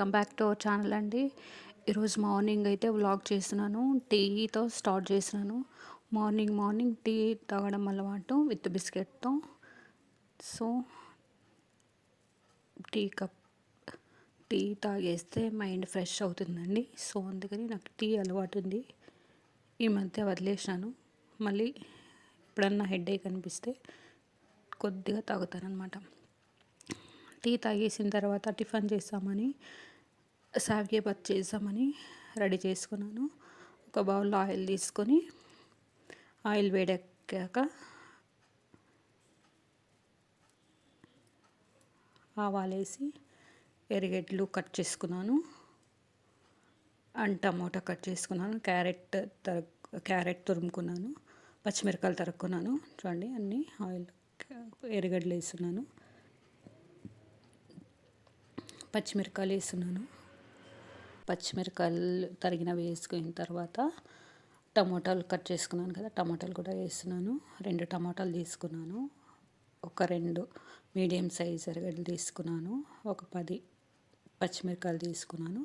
Welcome back to our channel అండి. ఈరోజు morning అయితే వ్లాగ్ చేస్తున్నాను. టీతో స్టార్ట్ చేసినాను. మార్నింగ్ టీ తాగడం అలవాటు విత్ బిస్కెట్తో. సో టీ తాగేస్తే మైండ్ ఫ్రెష్ అవుతుందండి. సో అందుకని నాకు టీ అలవాటు ఉంది. ఈ మధ్య వదిలేసాను. మళ్ళీ ఎప్పుడన్నా హెడేక్ అనిపిస్తే కొద్దిగా తాగుతానమాట. టీ తాగేసిన తర్వాత టిఫిన్ చేస్తామని సావ్గే బాత్ చేద్దామని రెడీ చేసుకున్నాను. ఒక బౌల్లో ఆయిల్ తీసుకొని ఆయిల్ వేడెక్కాక ఆవాలేసి ఎర్రగడ్డలు కట్ చేసుకున్నాను అండ్ టమోటా కట్ చేసుకున్నాను. క్యారెట్ తురుముకున్నాను. పచ్చిమిరపకాయలు తరుక్కున్నాను. చూడండి అన్నీ ఆయిల్ ఎర్రగడ్డలు వేస్తున్నాను. పచ్చిమిరపకాయలు వేస్తున్నాను. పచ్చిమిరపకాయలు తరిగినవి వేసుకున్న తర్వాత టమోటాలు కట్ చేసుకున్నాను కదా, టమోటాలు కూడా వేస్తున్నాను. 2 టమోటాలు తీసుకున్నాను. ఒక 2 మీడియం సైజ్ ఎర్రగడ్డలు తీసుకున్నాను. ఒక 10 పచ్చిమిరపకాయలు తీసుకున్నాను.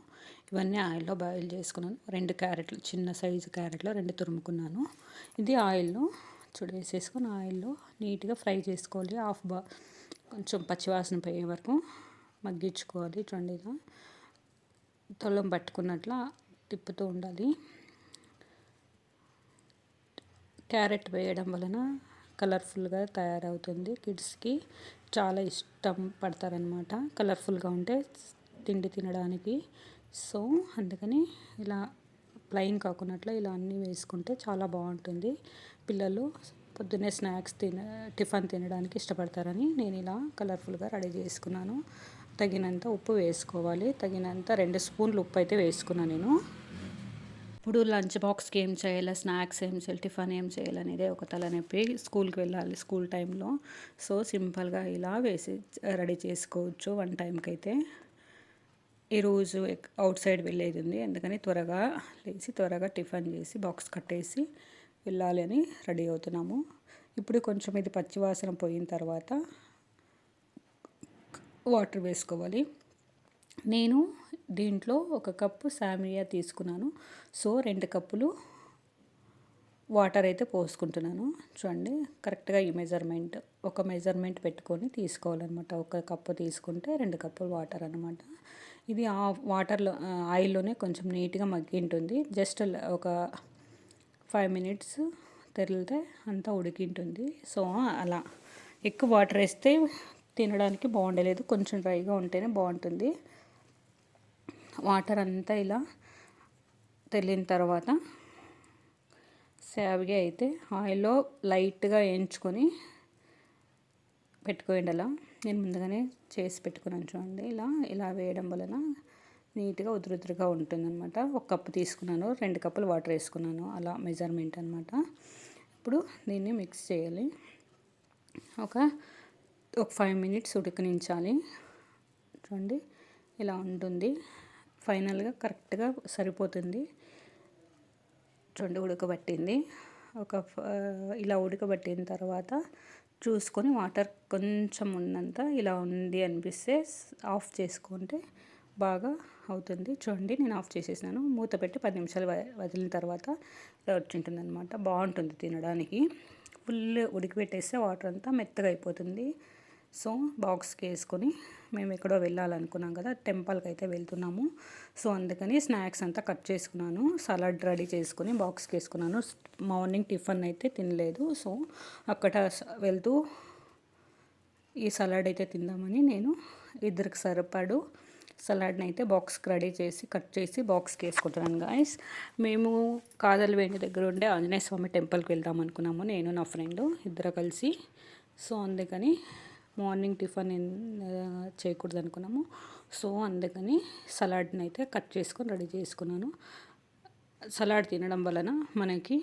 ఇవన్నీ ఆయిల్లో బాయిల్ చేసుకున్నాను. 2 క్యారెట్లు, చిన్న సైజు క్యారెట్లు 2 తురుముకున్నాను. ఇది ఆయిల్లో వేసేసుకొని ఆయిల్లో నీట్గా ఫ్రై చేసుకోవాలి. కొంచెం పచ్చివాసన పోయే వరకు మగ్గించుకోవాలి. చూడండి ఇలా తొలం పట్టుకున్నట్లా తిప్పుతూ ఉండాలి. క్యారెట్ వేయడం వలన కలర్ఫుల్గా తయారవుతుంది. కిడ్స్కి చాలా ఇష్టం పడతారనమాట కలర్ఫుల్గా ఉంటే తిండి తినడానికి. సో అందుకని ఇలా ప్లెయిన్ కాకున్నట్లు ఇలా అన్నీ వేసుకుంటే చాలా బాగుంటుంది. పిల్లలు పొద్దున్నే టిఫిన్ తినడానికి ఇష్టపడతారని నేను ఇలా కలర్ఫుల్గా రెడీ చేసుకున్నాను. తగినంత ఉప్పు వేసుకోవాలి. తగినంత 2 స్పూన్లు ఉప్పు అయితే వేసుకున్నాను నేను. ఇప్పుడు లంచ్ బాక్స్కి ఏం చేయాలి, స్నాక్స్ ఏం చేయాలి, టిఫిన్ ఏం చేయాలనేది ఒక తలనొప్పి. స్కూల్కి వెళ్ళాలి స్కూల్ టైంలో. సో సింపుల్గా ఇలా రెడీ చేసుకోవచ్చు 1 టైంకి అయితే. ఈరోజు అవుట్ సైడ్ వెళ్ళేది ఉంది, అందుకని త్వరగా లేచి త్వరగా టిఫిన్ చేసి బాక్స్ కట్టేసి వెళ్ళాలి అని రెడీ అవుతున్నాము. ఇప్పుడు కొంచెం ఇది పచ్చివాసన పోయిన తర్వాత వాటర్ వేసుకోవాలి. నేను దీంట్లో 1 కప్పు సేమియా తీసుకున్నాను. సో 2 కప్పులు వాటర్ అయితే పోసుకుంటున్నాను. చూడండి కరెక్ట్గా ఈ మెజర్మెంట్ పెట్టుకొని తీసుకోవాలన్నమాట. 1 కప్పు తీసుకుంటే 2 కప్పులు వాటర్ అన్నమాట. ఇది ఆ వాటర్లో ఆయిల్లోనే కొంచెం నీట్గా మగ్గి ఉంటుంది. జస్ట్ ఒక 5 మినిట్స్ తెరిలితే అంతా ఉడికింటుంది. సో అలా ఎక్కువ వాటర్ వేస్తే తినడానికి బాగుండలేదు. కొంచెం డ్రైగా ఉంటేనే బాగుంటుంది. వాటర్ అంతా ఇలా తెల్లిన తర్వాత సేవిగా అయితే ఆయిల్లో లైట్గా వేయించుకొని పెట్టుకోండి. అలా నేను ముందుగానే చేసి పెట్టుకున్నాను. చూడండి ఇలా వేయడం వలన నీట్గా ఉదురుగా ఉంటుందన్నమాట. 1 కప్పు తీసుకున్నాను, 2 కప్పులు వాటర్ వేసుకున్నాను. అలా మెజర్మెంట్ అనమాట. ఇప్పుడు దీన్ని మిక్స్ చేయాలి. ఒక 5 మినిట్స్ ఉడికనించాలి. చూడండి ఇలా ఉంటుంది. ఫైనల్గా కరెక్ట్గా సరిపోతుంది. చూడండి ఉడకబట్టింది. ఇలా ఉడకబట్టిన తర్వాత చూసుకొని వాటర్ కొంచెం ఉన్నంత ఇలా ఉంది అనిపిస్తే ఆఫ్ చేసుకుంటే బాగా అవుతుంది. చూడండి నేను ఆఫ్ చేసేసినాను. మూత పెట్టి 10 నిమిషాలు వదిలిన తర్వాత ఇలా వచ్చింటుంది అనమాట. బాగుంటుంది తినడానికి. ఫుల్ ఉడికిపెట్టేస్తే వాటర్ అంతా మెత్తగా అయిపోతుంది. సో బాక్స్కి వేసుకొని మేము ఎక్కడో వెళ్ళాలనుకున్నాం కదా, టెంపుల్కి అయితే వెళ్తున్నాము. సో అందుకని స్నాక్స్ అంతా కట్ చేసుకున్నాను. సలాడ్ రెడీ చేసుకొని బాక్స్కి వేసుకున్నాను. మార్నింగ్ టిఫిన్ అయితే తినలేదు. సో అక్కడ వెళ్తూ ఈ సలాడ్ అయితే తిందామని నేను 2కి సరిపడు సలాడ్ని అయితే బాక్స్కి రెడీ చేసి కట్ చేసి బాక్స్కి వేసుకుంటున్నాను గాయస్. మేము కాదలవేణి దగ్గర ఉండే ఆంజనేయ స్వామి టెంపుల్కి వెళ్దాం అనుకున్నాము, నేను నా ఫ్రెండ్ ఇద్దరు కలిసి. సో అందుకని మార్నింగ్ టిఫిన్ చేయకూడదు అనుకున్నాము. సో అందుకని సలాడ్ని అయితే కట్ చేసుకొని రెడీ చేసుకున్నాను. సలాడ్ తినడం వలన మనకి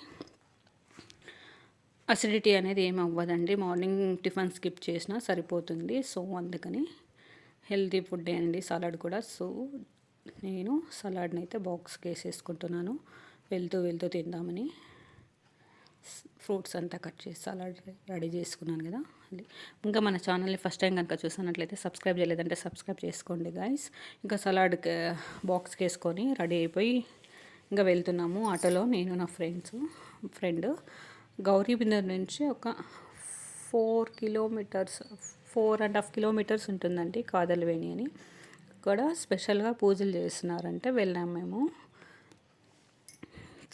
అసిడిటీ అనేది ఏమి అవ్వదండి. మార్నింగ్ టిఫిన్ స్కిప్ చేసినా సరిపోతుంది. సో అందుకని హెల్తీ ఫుడ్ అండి సలాడ్ కూడా. సో నేను సలాడ్ని అయితే బాక్స్కి వేసేసుకుంటున్నాను. వెళ్తూ తిందామని ఫ్రూట్స్ అంతా కట్ చేసి సలాడ్ రెడీ చేసుకున్నాను కదా, ఇంకా మన ఛానల్ని ఫస్ట్ టైం కనుక చూసినట్లయితే సబ్స్క్రైబ్ చేయలేదంటే సబ్స్క్రైబ్ చేసుకోండి గైస్. ఇంకా సలాడ్ బాక్స్కి వేసుకొని రెడీ అయిపోయి ఇంకా వెళ్తున్నాము ఆటోలో, నేను నా ఫ్రెండ్ గౌరీబిదనూర్ నుంచి ఒక 4.5 కిలోమీటర్స్ ఉంటుందండి కాదల్వేణి అని. ఇక్కడ స్పెషల్గా పూజలు చేస్తున్నారంటే వెళ్ళాము మేము.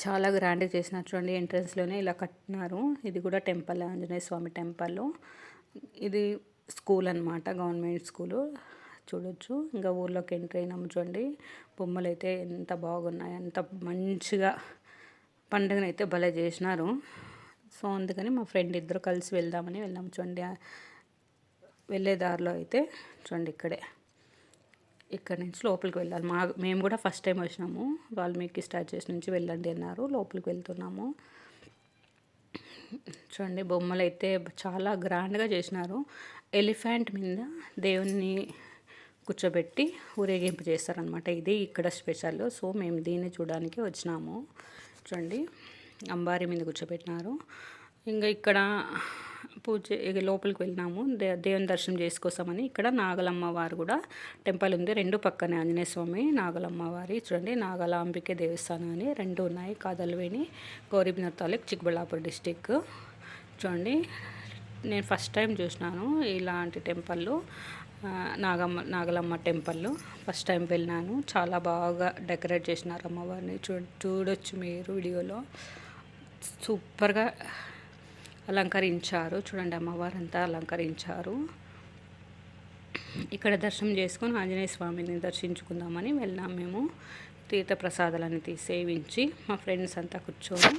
చాలా గ్రాండ్గా చేసినారు చూడండి, ఎంట్రన్స్లోనే ఇలా కట్టినారు. ఇది కూడా టెంపుల్, ఆంజనేయ స్వామి టెంపుల్. ఇది స్కూల్ అనమాట, గవర్నమెంట్ స్కూలు చూడొచ్చు. ఇంకా ఊర్లోకి ఎంట్రీ అయినాము చూడండి, బొమ్మలు అయితే ఎంత బాగున్నాయి, ఎంత మంచిగా పండుగనైతే భలే చేసినారు. సో అందుకని మా ఫ్రెండ్ ఇద్దరు కలిసి వెళ్దామని వెళ్ళాము చూడండి. వెళ్ళే దారిలో అయితే చూడండి ఇక్కడ నుంచి లోపలికి వెళ్ళాలి. మేము కూడా ఫస్ట్ టైం వచ్చినాము. వాల్మీకి స్టాచ్యూస్ నుంచి వెళ్ళండి అన్నారు, లోపలికి వెళ్తున్నాము. చూడండి బొమ్మలు అయితే చాలా గ్రాండ్గా చేసినారు. ఎలిఫెంట్ మీద దేవుణ్ణి కూర్చోబెట్టి ఊరేగింపు చేస్తారనమాట. ఇది ఇక్కడ స్పెషల్. సో మేము దీన్ని చూడడానికి వచ్చినాము. చూడండి అంబారి మీద కూర్చోబెట్టినారు. ఇంకా ఇక్కడ లోపలికి వెళ్ళినాము, దేవుని దర్శనం చేసుకోసామని. ఇక్కడ నాగలమ్మ వారు కూడా టెంపుల్ ఉంది, రెండు పక్కనే ఆంజనేయ స్వామి, నాగలమ్మ వారి. చూడండి నాగలాంబికే దేవస్థానం అని రెండు ఉన్నాయి, కాదల్వేణి, గౌరీబిదనూర్ తాలూక్, చిక్కబళ్ళాపురం డిస్టిక్. చూడండి నేను ఫస్ట్ టైం చూసినాను ఇలాంటి temple, Nagalamma temple first time వెళ్ళినాను. చాలా బాగా డెకరేట్ చేసినారు అమ్మవారిని. చూడొచ్చు మీరు వీడియోలో, సూపర్గా అలంకరించారు. చూడండి అమ్మవారు అంతా అలంకరించారు. ఇక్కడ దర్శనం చేసుకొని ఆంజనేయ స్వామిని దర్శించుకుందామని వెళ్ళాం మేము. తీర్థ ప్రసాదాలని సేవించి మా ఫ్రెండ్స్ అంతా కూర్చొని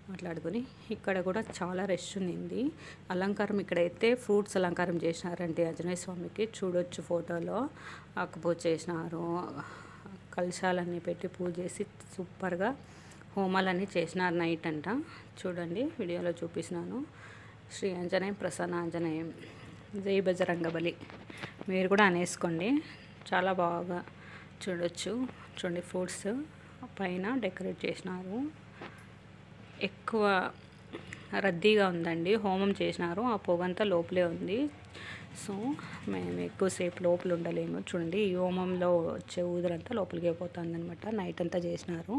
మాట్లాడుకొని, ఇక్కడ కూడా చాలా రష్ ఉంది. అలంకారం ఇక్కడైతే ఫ్రూట్స్ అలంకారం చేసినారంటే ఆంజనేయ స్వామికి చూడొచ్చు ఫోటోలో. ఆకుపూజ చేసినారు, కలశాలన్నీ పెట్టి పూజ చేసి సూపర్గా హోమాలన్నీ చేసినారు నైట్ అంట. చూడండి వీడియోలో చూపిస్తున్నాను. శ్రీ ఆంజనేయం ప్రసన్న ఆంజనేయం, జై బజరంగబలి మీరు కూడా అనేసుకోండి. చాలా బాగా చూడొచ్చు. చూడండి ఫ్రూట్స్ పైన డెకరేట్ చేసినారు. ఎక్కువ రద్దీగా ఉందండి, హోమం చేసినారు, ఆ పొగంతా లోపలే ఉంది. సో మేము ఎక్కువసేపు లోపల ఉండలేము. చూడండి ఈ హోమంలో వచ్చే ఊదరంతా లోపలికి పోతుంది అనమాట. నైట్ అంతా చేసినారు.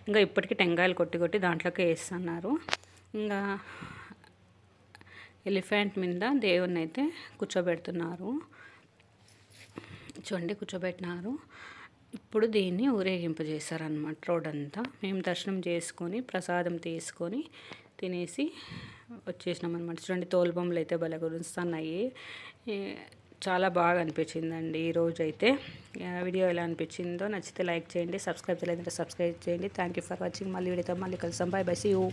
ఇంకా ఇప్పటికీ టెంకాయలు కొట్టి దాంట్లోకి వేస్తున్నారు. ఇంకా ఎలిఫెంట్ మీద దేవుణ్ణి అయితే కూర్చోబెడుతున్నారు. చూడండి కూర్చోబెట్టినారు. ఇప్పుడు దీన్ని ఊరేగింపు చేశారనమాట రోడ్ అంతా. మేము దర్శనం చేసుకొని ప్రసాదం తీసుకొని తినేసి వచ్చేసినాం అనమాట. చూడండి తోలుబొమ్మలు అయితే భలే గురుస్తున్నాయి. చాలా బాగా అనిపించిందండి ఈరోజు అయితే. వీడియో ఎలా అనిపించిందో నచ్చితే లైక్ చేయండి, సబ్స్క్రైబ్ చేయలేదంటే సబ్స్క్రైబ్ చేయండి. Thank you for watching. మళ్ళీ వీడియోతో మళ్ళీ కలుస్తాం. Bye bye, see you.